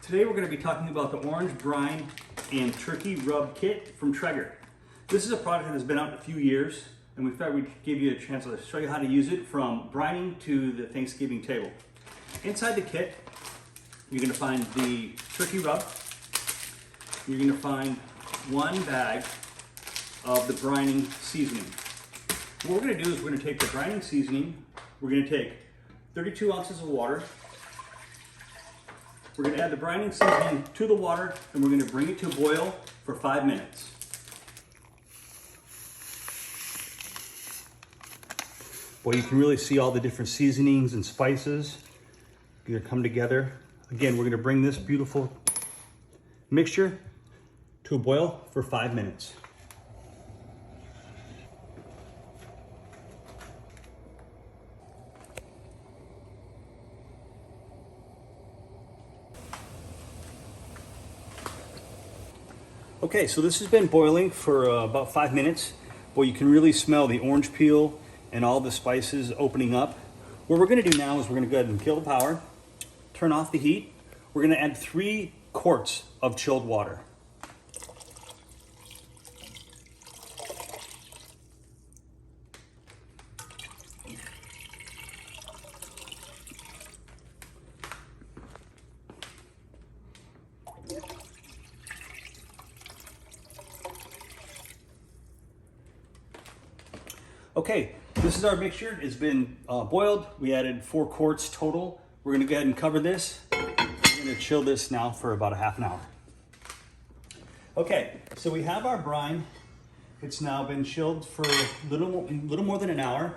Today we're going to be talking about the orange brine and turkey rub kit from Traeger. This is a product that has been out a few years, and we thought we'd give you a chance to show you how to use it from brining to the Thanksgiving table. Inside the kit, you're going to find the turkey rub. You're going to find one bag of the brining seasoning. What we're going to do is we're going to take the brining seasoning, we're going to take 32 ounces of water, we're going to add the brining seasoning to the water, and we're going to bring it to a boil for 5 minutes. Well, you can really see all the different seasonings and spices going to come together. Again, we're going to bring this beautiful mixture to a boil for 5 minutes. Okay, so this has been boiling for about 5 minutes. Well, you can really smell the orange peel and all the spices opening up. What we're going to do now is we're going to go ahead and kill the power, turn off the heat. We're going to add 3 quarts of chilled water. Okay, this is our mixture. It's been boiled. We added 4 quarts total. We're gonna go ahead and cover this. We're gonna chill this now for about a half an hour. Okay, so we have our brine. It's now been chilled for a little more than an hour.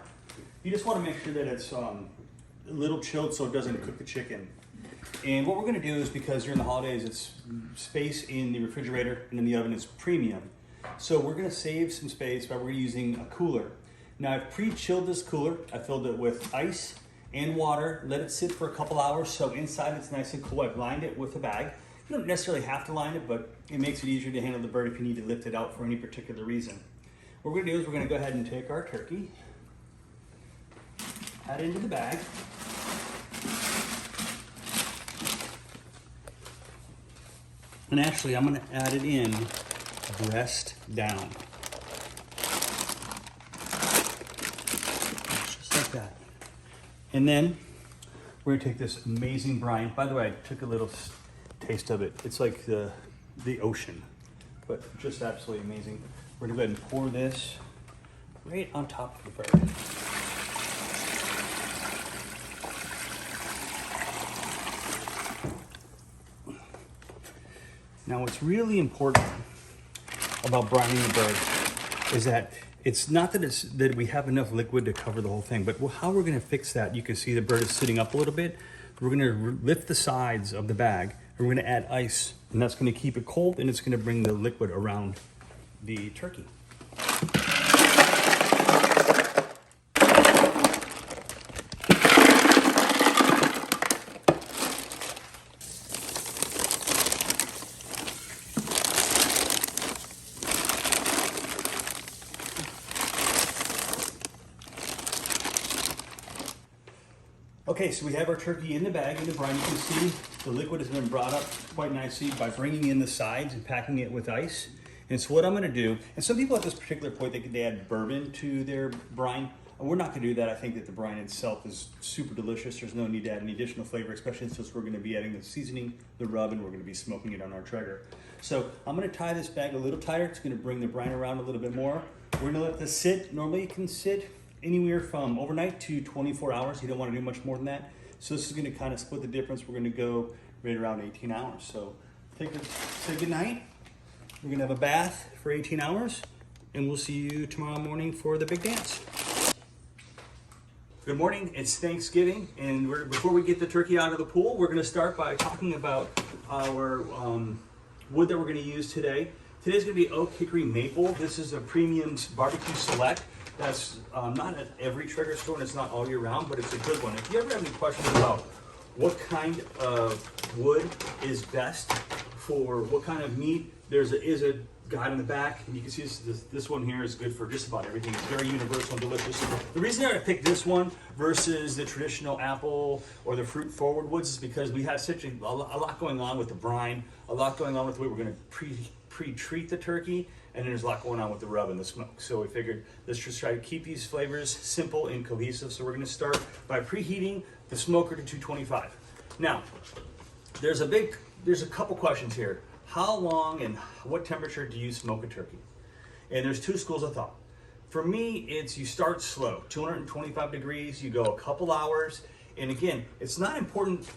You just wanna make sure that it's a little chilled so it doesn't cook the chicken. And what we're gonna do is, because during the holidays, it's space in the refrigerator and in the oven is premium. So we're gonna save some space by we're using a cooler. Now I've pre-chilled this cooler. I filled it with ice and water, let it sit for a couple hours so inside it's nice and cool. I've lined it with a bag. You don't necessarily have to line it, but it makes it easier to handle the bird if you need to lift it out for any particular reason. What we're gonna do is we're gonna go ahead and take our turkey, add it into the bag. And actually I'm gonna add it in breast down. That. And then we're gonna take this amazing brine. By the way, I took a little taste of it. It's like the ocean, but just absolutely amazing. We're gonna go ahead and pour this right on top of the bird. Now what's really important about brining the bird is that it's not that we have enough liquid to cover the whole thing, but how we're gonna fix that, you can see the bird is sitting up a little bit. We're gonna lift the sides of the bag and we're gonna add ice, and that's gonna keep it cold and it's gonna bring the liquid around the turkey. Okay, so we have our turkey in the bag, in the brine. You can see the liquid has been brought up quite nicely by bringing in the sides and packing it with ice. And so what I'm gonna do, and some people at this particular point, they add bourbon to their brine. We're not gonna do that. I think that the brine itself is super delicious. There's no need to add any additional flavor, especially since we're gonna be adding the seasoning, the rub, and we're gonna be smoking it on our Traeger. So I'm gonna tie this bag a little tighter. It's gonna bring the brine around a little bit more. We're gonna let this sit. Normally it can sit anywhere from overnight to 24 hours. You don't want to do much more than that. So this is going to kind of split the difference. We're going to go right around 18 hours. So say good night. We're going to have a bath for 18 hours, and we'll see you tomorrow morning for the big dance. Good morning. It's Thanksgiving, and before we get the turkey out of the pool, we're going to start by talking about our wood that we're going to use today. Today's going to be oak, hickory, maple. This is a premium barbecue select. That's not at every Traeger store, and it's not all year round, but it's a good one. If you ever have any questions about what kind of wood is best for what kind of meat. Is a guide in the back, and you can see this one here is good for just about everything. It's very universal and delicious. The reason I picked this one versus the traditional apple or the fruit forward woods is because we have such a lot going on with the brine, a lot going on with the way we're going to pre-treat the turkey, and then there's a lot going on with the rub and the smoke. So we figured let's just try to keep these flavors simple and cohesive. So we're going to start by preheating the smoker to 225. Now, there's a couple questions here. How long and what temperature do you smoke a turkey? And there's two schools of thought. For me, it's you start slow, 225 degrees, you go a couple hours. And again, it's not important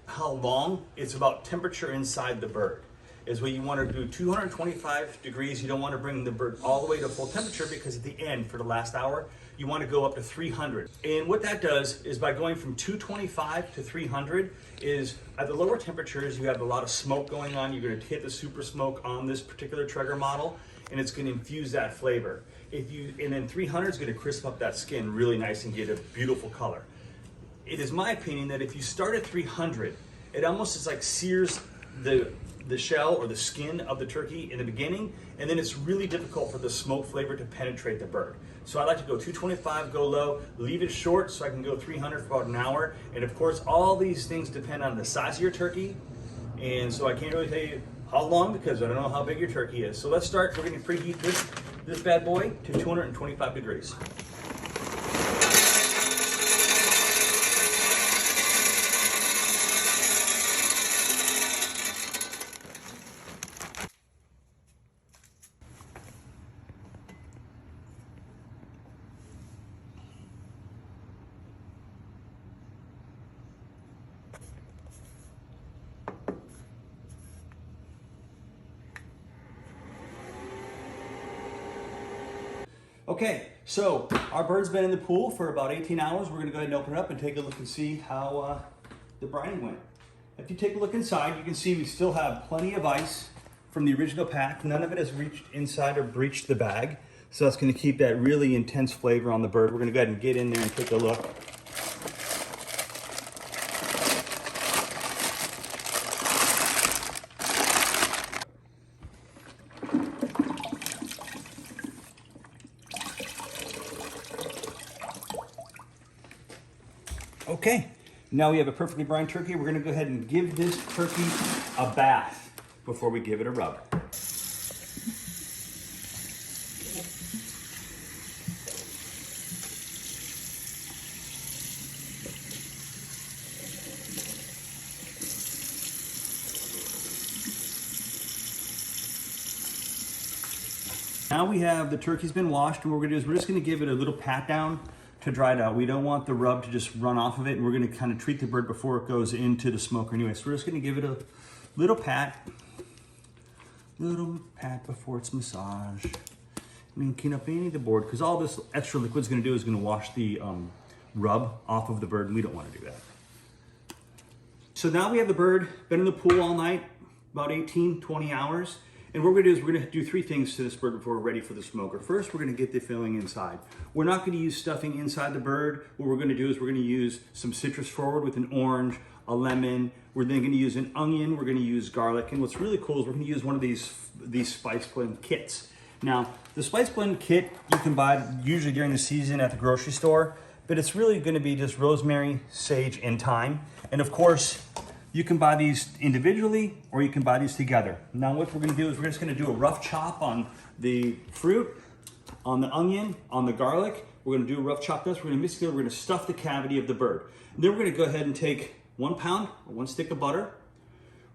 how long, it's about temperature inside the bird. Is what you want to do 225 degrees. You don't want to bring the bird all the way to full temperature because at the end, for the last hour, you want to go up to 300. And what that does is by going from 225 to 300 is at the lower temperatures, you have a lot of smoke going on. You're going to hit the super smoke on this particular Traeger model, and it's going to infuse that flavor. And then 300 is going to crisp up that skin really nice and get a beautiful color. It is my opinion that if you start at 300, it almost is like sears the shell or the skin of the turkey in the beginning, and then it's really difficult for the smoke flavor to penetrate the bird. So I like to go 225, go low, leave it short so I can go 300 for about an hour. And of course, all these things depend on the size of your turkey. And so I can't really tell you how long because I don't know how big your turkey is. So let's start. We're going to preheat this bad boy to 225 degrees. Okay, so our bird's been in the pool for about 18 hours. We're gonna go ahead and open it up and take a look and see how the brining went. If you take a look inside, you can see we still have plenty of ice from the original pack. None of it has reached inside or breached the bag. So that's gonna keep that really intense flavor on the bird. We're gonna go ahead and get in there and take a look. Okay, now we have a perfectly brined turkey. We're gonna go ahead and give this turkey a bath before we give it a rub. Now we have the turkey's been washed, and what we're gonna do is we're just gonna give it a little pat down to dry it out. We don't want the rub to just run off of it, and we're gonna kind of treat the bird before it goes into the smoker anyway. So we're just gonna give it a little pat before it's massaged. I mean, clean up any of the board, because all this extra liquid's gonna do is gonna wash the rub off of the bird, and we don't wanna do that. So now we have the bird, been in the pool all night, about 18, 20 hours. And what we're gonna do is we're gonna do three things to this bird before we're ready for the smoker. First, we're gonna get the filling inside. We're not gonna use stuffing inside the bird. What we're gonna do is we're gonna use some citrus forward with an orange, a lemon. We're then gonna use an onion. We're gonna use garlic. And what's really cool is we're gonna use one of these spice blend kits. Now, the spice blend kit you can buy usually during the season at the grocery store, but it's really gonna be just rosemary, sage, and thyme. And of course, you can buy these individually or you can buy these together. Now what we're gonna do is we're just gonna do a rough chop on the fruit, on the onion, on the garlic. We're gonna do a rough chop this. We're gonna mix it together. We're gonna stuff the cavity of the bird. And then we're gonna go ahead and take 1 pound or 1 stick of butter.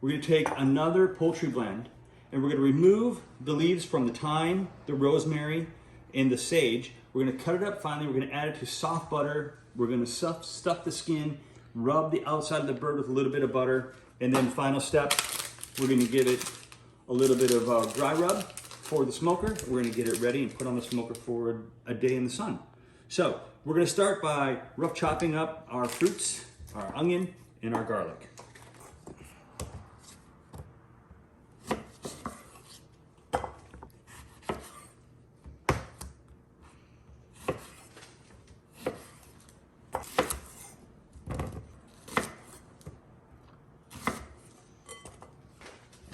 We're gonna take another poultry blend and we're gonna remove the leaves from the thyme, the rosemary, and the sage. We're gonna cut it up finely. We're gonna add it to soft butter. We're gonna stuff the skin, rub the outside of the bird with a little bit of butter, and then final step, we're gonna give it a little bit of dry rub for the smoker. We're gonna get it ready and put on the smoker for a day in the sun. So we're gonna start by rough chopping up our fruits, our onion, and our garlic.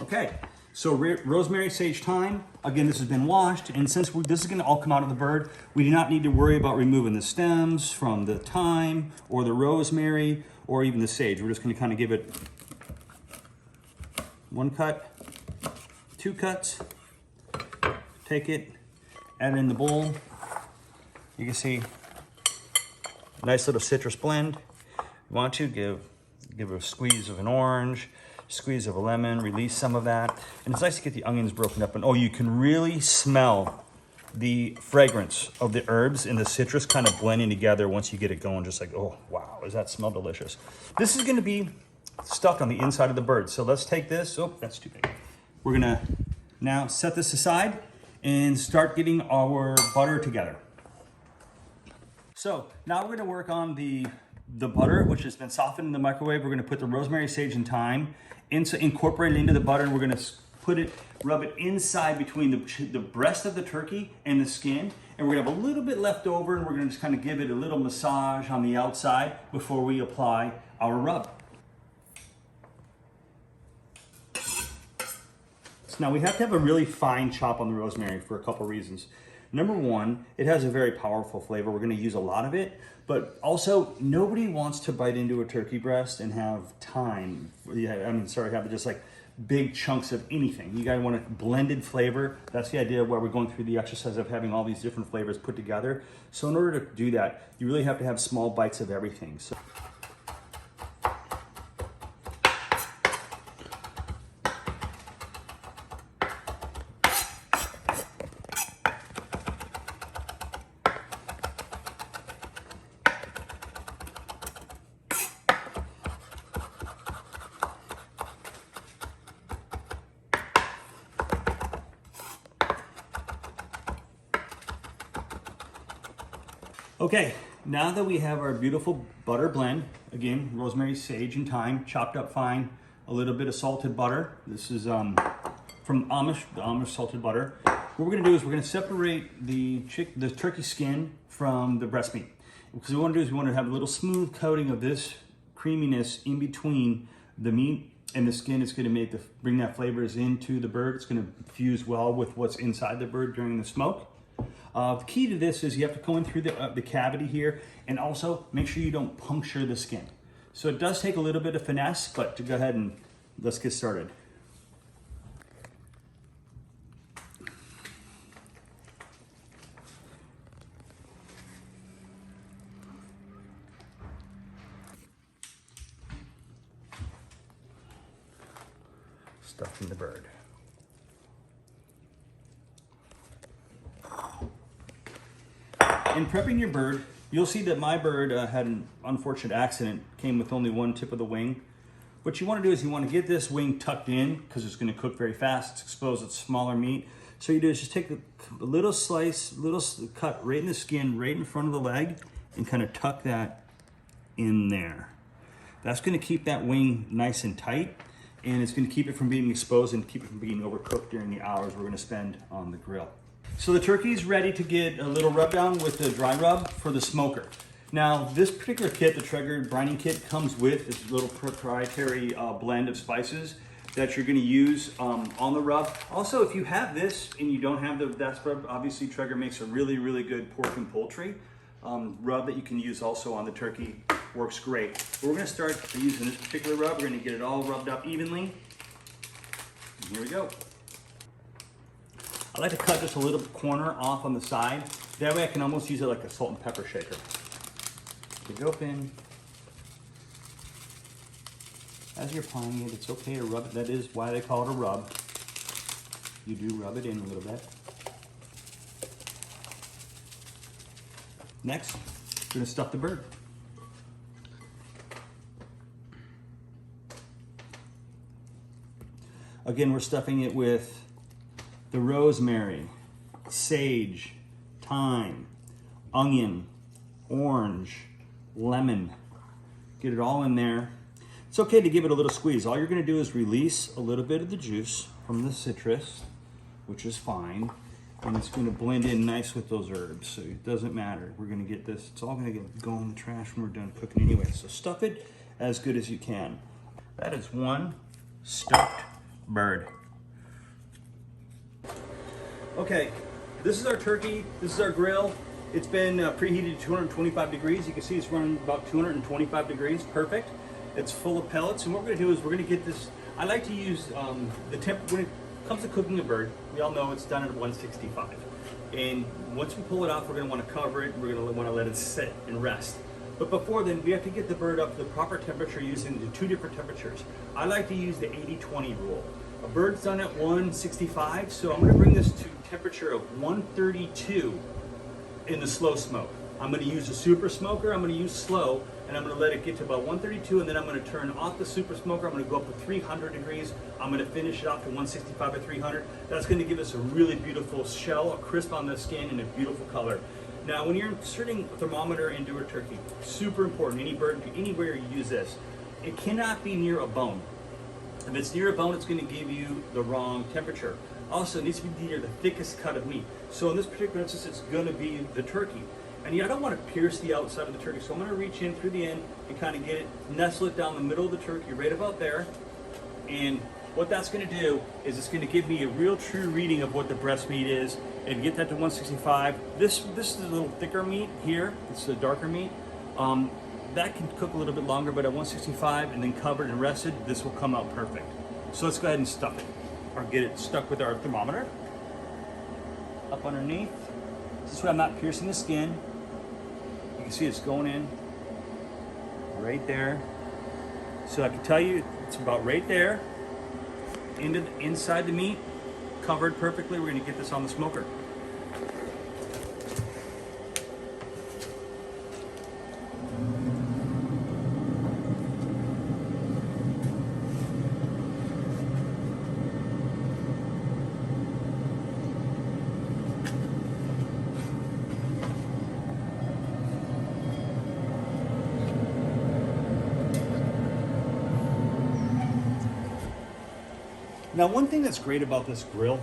Okay, so rosemary, sage, thyme. Again, this has been washed, and since this is gonna all come out of the bird, we do not need to worry about removing the stems from the thyme or the rosemary or even the sage. We're just gonna kind of give it one cut, two cuts, take it, add it in the bowl. You can see a nice little citrus blend. You want to give a squeeze of an orange, squeeze of a lemon, release some of that. And it's nice to get the onions broken up. And oh, you can really smell the fragrance of the herbs and the citrus kind of blending together once you get it going. Just like, oh, wow, does that smell delicious? This is gonna be stuck on the inside of the bird. So let's take this, oh, that's too big. We're gonna now set this aside and start getting our butter together. So now we're gonna work on the butter, which has been softened in the microwave. We're gonna put the rosemary, sage, and thyme, incorporate it into the butter, and we're gonna rub it inside between the breast of the turkey and the skin. And we're gonna have a little bit left over, and we're gonna just kind of give it a little massage on the outside before we apply our rub. So now we have to have a really fine chop on the rosemary for a couple reasons. Number one, it has a very powerful flavor. We're gonna use a lot of it, but also nobody wants to bite into a turkey breast and have have just like big chunks of anything. You gotta want a blended flavor. That's the idea of why we're going through the exercise of having all these different flavors put together. So in order to do that, you really have to have small bites of everything. So okay, now that we have our beautiful butter blend, again, rosemary, sage, and thyme, chopped up fine, a little bit of salted butter. This is from the Amish salted butter. What we're gonna do is we're gonna separate the turkey skin from the breast meat. Because what we wanna do is we wanna have a little smooth coating of this creaminess in between the meat and the skin. It's gonna bring that flavors into the bird. It's gonna fuse well with what's inside the bird during the smoke. The key to this is you have to go in through the cavity here, and also make sure you don't puncture the skin. So it does take a little bit of finesse, but to go ahead and let's get started. Stuffing the bird. In prepping your bird, you'll see that my bird had an unfortunate accident, came with only one tip of the wing. What you want to do is you want to get this wing tucked in because it's going to cook very fast. It's exposed, it's smaller meat. So you do is just take a little slice, little cut right in the skin, right in front of the leg, and kind of tuck that in there. That's going to keep that wing nice and tight, and it's going to keep it from being exposed and keep it from being overcooked during the hours we're going to spend on the grill. So the turkey's ready to get a little rub down with the dry rub for the smoker. Now, this particular kit, the Traeger Brine kit, comes with this little proprietary blend of spices that you're gonna use on the rub. Also, if you have this and you don't have that rub, obviously Traeger makes a really, really good pork and poultry rub that you can use also on the turkey. Works great. But we're gonna start using this particular rub. We're gonna get it all rubbed up evenly. And here we go. I like to cut just a little corner off on the side. That way I can almost use it like a salt and pepper shaker. Dig it open. As you're applying it, it's okay to rub it. That is why they call it a rub. You do rub it in a little bit. Next, we're gonna stuff the bird. Again, we're stuffing it with the rosemary, sage, thyme, onion, orange, lemon. Get it all in there. It's okay to give it a little squeeze. All you're gonna do is release a little bit of the juice from the citrus, which is fine, and it's gonna blend in nice with those herbs, so it doesn't matter. We're gonna get this, it's all gonna go in the trash when we're done cooking anyway, so stuff it as good as you can. That is one stuffed bird. Okay, this is our turkey. This is our grill. It's been preheated to 225 degrees. You can see it's running about 225 degrees. Perfect. It's full of pellets. And what we're going to do is we're going to get this. I like to use the temp when it comes to cooking a bird. We all know it's done at 165. And once we pull it off, we're going to want to cover it. We're going to want to let it sit and rest. But before then, we have to get the bird up to the proper temperature using the 2 different temperatures. I like to use the 80-20 rule. A bird's done at 165, so I'm going to bring this to temperature of 132 in the slow smoke. I'm going to use a super smoker. I'm going to use slow, and I'm going to let it get to about 132, and then I'm going to turn off the super smoker. I'm going to go up to 300 degrees. I'm going to finish it off to 165 at 300. That's going to give us a really beautiful shell, a crisp on the skin, and a beautiful color. Now, when you're inserting a thermometer into a turkey, super important, any bird, anywhere you use this, it cannot be near a bone. If it's near a bone, it's going to give you the wrong temperature. Also, it needs to be near the thickest cut of meat. So in this particular instance, it's going to be the turkey. And I don't want to pierce the outside of the turkey, so I'm going to reach in through the end and kind of get it, nestle it down the middle of the turkey, right about there. And what that's going to do is it's going to give me a real true reading of what the breast meat is, and get that to 165. This is a little thicker meat here. It's the darker meat. That can cook a little bit longer, but at 165 and then covered and rested, this will come out perfect. So let's go ahead and stuff it, or get it stuck with our thermometer up underneath. This way I'm not piercing the skin. You can see it's going in right there. So I can tell you it's about right there, inside the meat, covered perfectly. We're going to get this on the smoker. Now, one thing that's great about this grill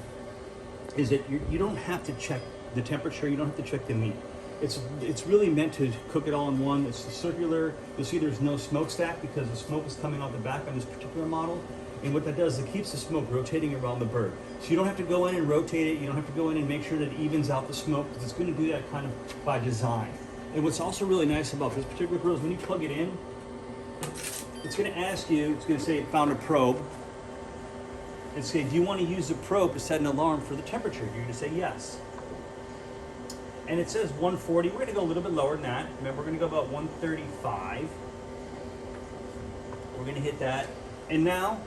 is that you don't have to check the temperature, you don't have to check the meat. It's really meant to cook it all in one. It's the circular. You'll see there's no smokestack because the smoke is coming out the back on this particular model. And what that does is it keeps the smoke rotating around the bird. So you don't have to go in and rotate it. You don't have to go in and make sure that it evens out the smoke, because it's going to do that kind of by design. And what's also really nice about this particular grill is when you plug it in, it's going to ask you, it's going to say it found a probe. And say, do you want to use the probe to set an alarm for the temperature? You're going to say yes. And it says 140. We're going to go a little bit lower than that. Remember, we're going to go about 135. We're going to hit that. And now,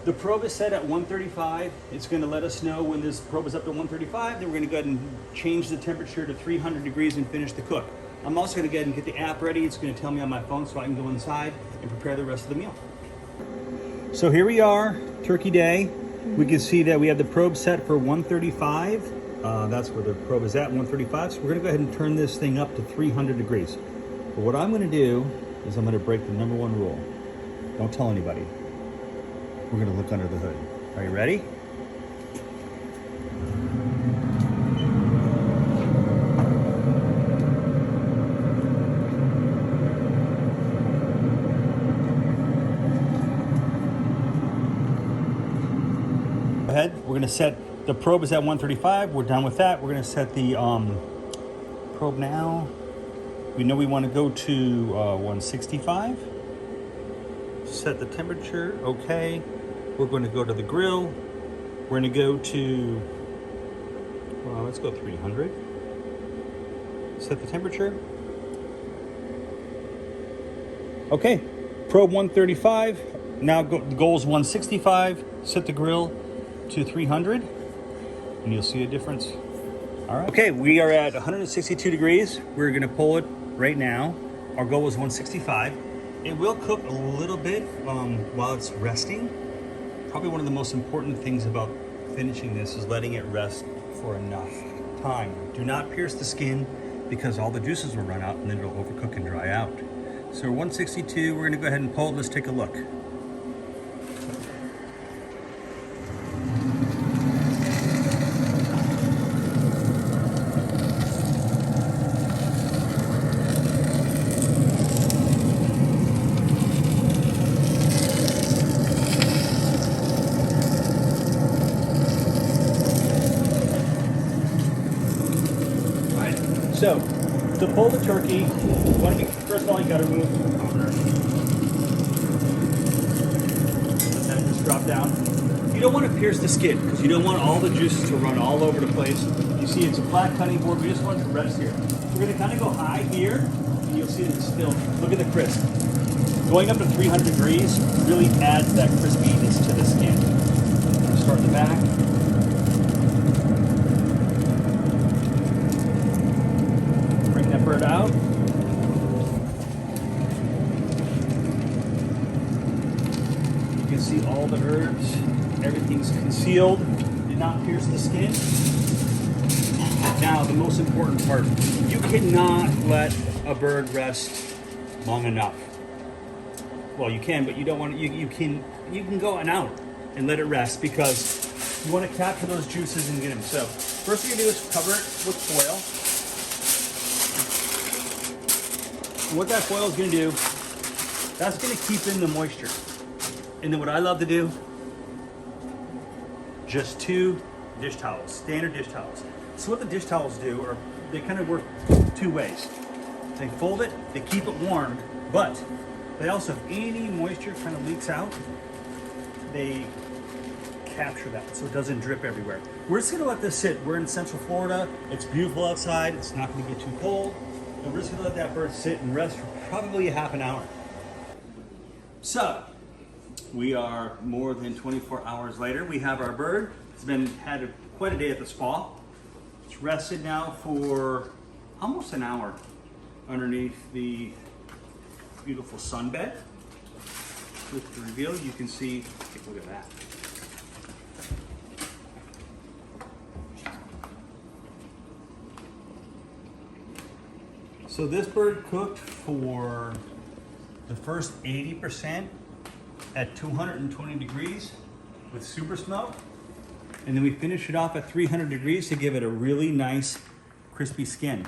the probe is set at 135. It's going to let us know when this probe is up to 135. Then we're going to go ahead and change the temperature to 300 degrees and finish the cook. I'm also going to go ahead and get the app ready. It's going to tell me on my phone so I can go inside and prepare the rest of the meal. So here we are, turkey day. We can see that we have the probe set for 135. That's where the probe is at, 135. So we're gonna go ahead and turn this thing up to 300 degrees. But what I'm gonna do is I'm gonna break the number one rule. Don't tell anybody. We're gonna look under the hood. Are you ready? We're going to set the probe is at 135. We're done with that. We're going to set the probe now. We know we want to go to 165. Set the temperature. Okay. We're going to go to the grill. We're going to go to, well, let's go 300. Set the temperature. Okay. Probe 135. Now the goal is 165. Set the grill to 300 and you'll see a difference. All right. Okay, we are at 162 degrees. We're gonna pull it right now. Our goal was 165. It will cook a little bit while it's resting. Probably one of the most important things about finishing this is letting it rest for enough time. Do not pierce the skin because all the juices will run out and then it'll overcook and dry out. So 162, we're gonna go ahead and pull it. Let's take a look. To pull the turkey, first of all, you gotta remove the cover. Let that just drop down. You don't want to pierce the skin because you don't want all the juices to run all over the place. You see it's a flat cutting board, we just want it to rest here. We're gonna kind of go high here, and you'll see that it's still, look at the crisp. Going up to 300 degrees really adds that crispiness to the skin. Start in the back. Bring that bird out. You can see all the herbs. Everything's concealed. Did not pierce the skin. Now, the most important part. You cannot let a bird rest long enough. Well, you can, but you don't want to, you can go an hour and let it rest because you want to capture those juices and get them. So first thing you do is cover it with foil. And what that foil is going to do, that's going to keep in the moisture. And then what I love to do, just 2 dish towels, standard dish towels. So what the dish towels do, are they kind of work 2 ways. They fold it, they keep it warm, but they also, if any moisture kind of leaks out, they capture that so it doesn't drip everywhere. We're just gonna let this sit. We're in Central Florida. It's beautiful outside. It's not gonna get too cold. And we're just gonna let that bird sit and rest for probably a half an hour. So, we are more than 24 hours later. We have our bird. It's had quite a day at the spa. It's rested now for almost an hour underneath the beautiful sunbed. With the reveal, you can see, take a look at that. So this bird cooked for the first 80% at 220 degrees with super smoke. And then we finish it off at 300 degrees to give it a really nice crispy skin.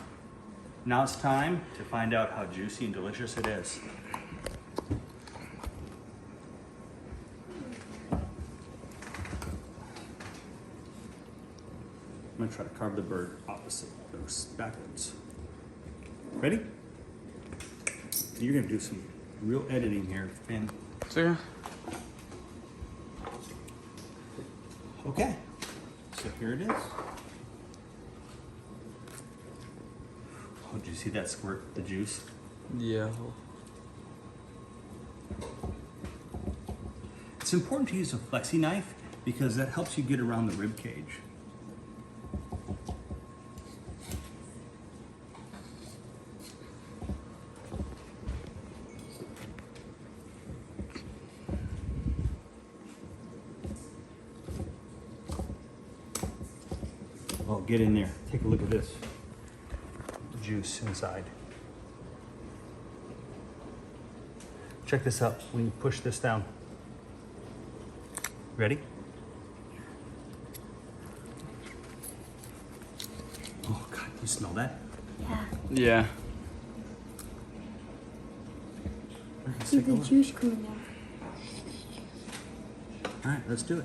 Now it's time to find out how juicy and delicious it is. I'm gonna try to carve the bird opposite, backwards. Ready? You're gonna do some real editing here, Finn. Sure. Okay, so here it is. Oh, did you see that squirt, the juice? Yeah. It's important to use a flexi knife because that helps you get around the rib cage. Oh, get in there. Take a look at this. Juice inside. Check this out when you push this down. Ready? Oh God, you smell that? Yeah. Yeah. See the juice coming out. All right, let's do it.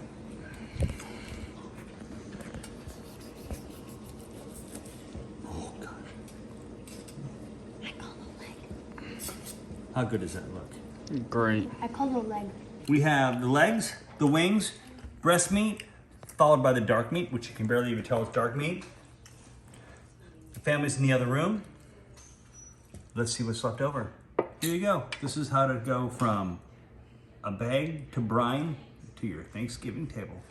Oh gosh. I call the leg. How good does that look? Great. I call the leg. We have the legs, the wings, breast meat, followed by the dark meat, which you can barely even tell it's dark meat. The family's in the other room. Let's see what's left over. Here you go. This is how to go from a bag to brine to your Thanksgiving table.